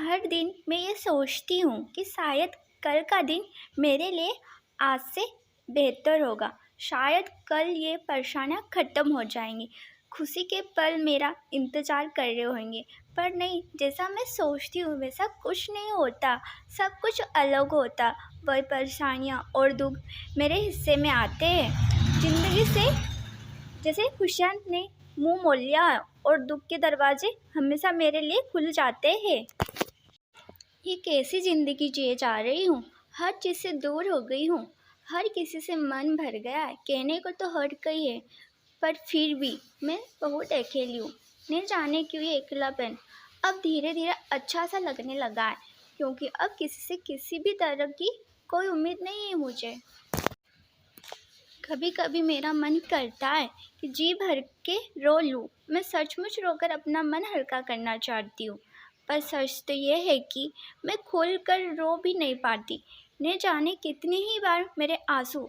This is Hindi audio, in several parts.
हर दिन मैं ये सोचती हूँ कि शायद कल का दिन मेरे लिए आज से बेहतर होगा। शायद कल ये परेशानियाँ ख़त्म हो जाएंगी, खुशी के पल मेरा इंतज़ार कर रहे होंगे। पर नहीं, जैसा मैं सोचती हूँ वैसा कुछ नहीं होता, सब कुछ अलग होता। वही परेशानियाँ और दुख मेरे हिस्से में आते हैं। ज़िंदगी से जैसे खुशियाँ ने मुँह मोड़ लिया और दुख के दरवाजे हमेशा मेरे लिए खुल जाते हैं। ये कैसी ज़िंदगी जिए जा रही हूँ, हर चीज़ से दूर हो गई हूँ, हर किसी से मन भर गया है। कहने को तो हर कोई है, पर फिर भी मैं बहुत अकेली हूँ। नहीं जाने क्यों ये अकेलापन अब धीरे धीरे अच्छा सा लगने लगा है, क्योंकि अब किसी से किसी भी तरह की कोई उम्मीद नहीं है मुझे। कभी कभी मेरा मन करता है कि जी भर के रो लूँ। मैं सचमुच रोकर अपना मन हल्का करना चाहती हूँ, पर सच तो ये है कि मैं खुल कर रो भी नहीं पाती। न जाने कितनी ही बार मेरे आंसू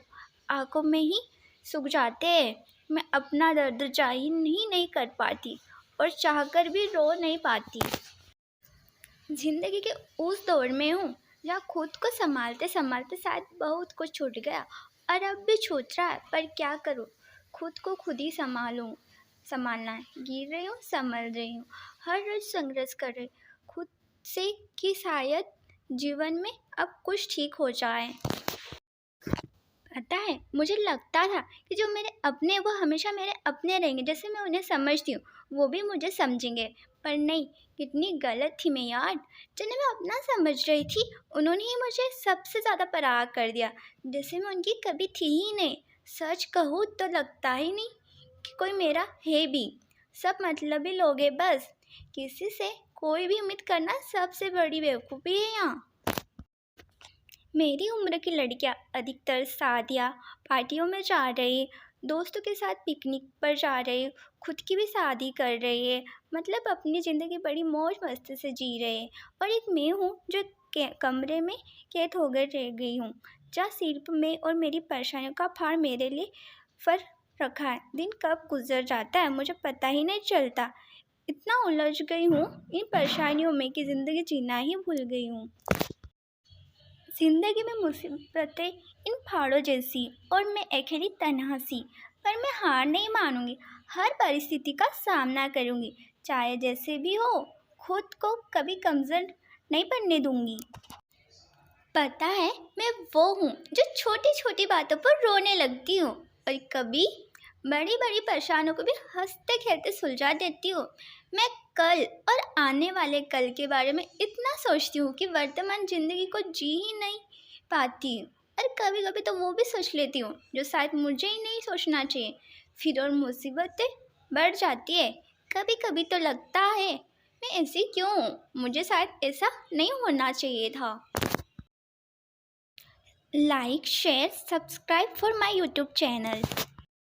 आंखों में ही सूख जाते हैं। मैं अपना दर्द जाहिर ही नहीं कर पाती और चाहकर भी रो नहीं पाती। ज़िंदगी के उस दौर में हूँ जहाँ खुद को संभालते संभालते शायद बहुत कुछ छूट गया और अब भी छूट रहा है, पर क्या करूँ, खुद को खुद ही संभालना है। गिर रही हूँ, संभल रही हूँ, हर रोज़ संघर्ष कर रही हूँ खुद से कि शायद जीवन में अब कुछ ठीक हो जाए। पता है, मुझे लगता था कि जो मेरे अपने वो हमेशा मेरे अपने रहेंगे, जैसे मैं उन्हें समझती हूँ वो भी मुझे समझेंगे। पर नहीं, कितनी गलत थी मैं यार। जिन्हें मैं अपना समझ रही थी उन्होंने ही मुझे सबसे ज़्यादा पराया कर दिया, जैसे मैं उनकी कभी थी ही नहीं। सच कहूँ तो लगता ही नहीं कि कोई मेरा है भी। सब मतलबी लोग हैं बस। किसी से कोई भी उम्मीद करना सबसे बड़ी बेवकूफ़ी है यहाँ। मेरी उम्र की लड़कियां अधिकतर शादियाँ पार्टियों में जा रही, दोस्तों के साथ पिकनिक पर जा रही, खुद की भी शादी कर रही है, मतलब अपनी ज़िंदगी बड़ी मौज मस्ती से जी रहे हैं। और एक मैं हूँ जो कमरे में कैद होकर रह गई हूँ, जहाँ सिर्फ मैं और मेरी परेशानियों का भार मेरे लिए फर रखा है। दिन कब गुजर जाता है मुझे पता ही नहीं चलता। इतना उलझ गई हूँ इन परेशानियों में कि ज़िंदगी जीना ही भूल गई हूँ। ज़िंदगी में मुसीबतें इन पहाड़ों जैसी और मैं अकेली तन्हा सी, पर मैं हार नहीं मानूंगी। हर परिस्थिति का सामना करूंगी, चाहे जैसे भी हो। खुद को कभी कमज़ोर नहीं पड़ने दूंगी। पता है, मैं वो हूँ जो छोटी छोटी बातों पर रोने लगती हूँ और कभी बड़ी बड़ी परेशानियों को भी हंसते खेलते सुलझा देती हूँ। मैं कल और आने वाले कल के बारे में इतना सोचती हूँ कि वर्तमान ज़िंदगी को जी ही नहीं पाती। और कभी कभी तो वो भी सोच लेती हूँ जो शायद मुझे ही नहीं सोचना चाहिए। फिर और मुसीबतें बढ़ जाती है। कभी कभी तो लगता है मैं ऐसी क्यों हूँ, मुझे शायद ऐसा नहीं होना चाहिए था। Like, share, subscribe for my YouTube channel.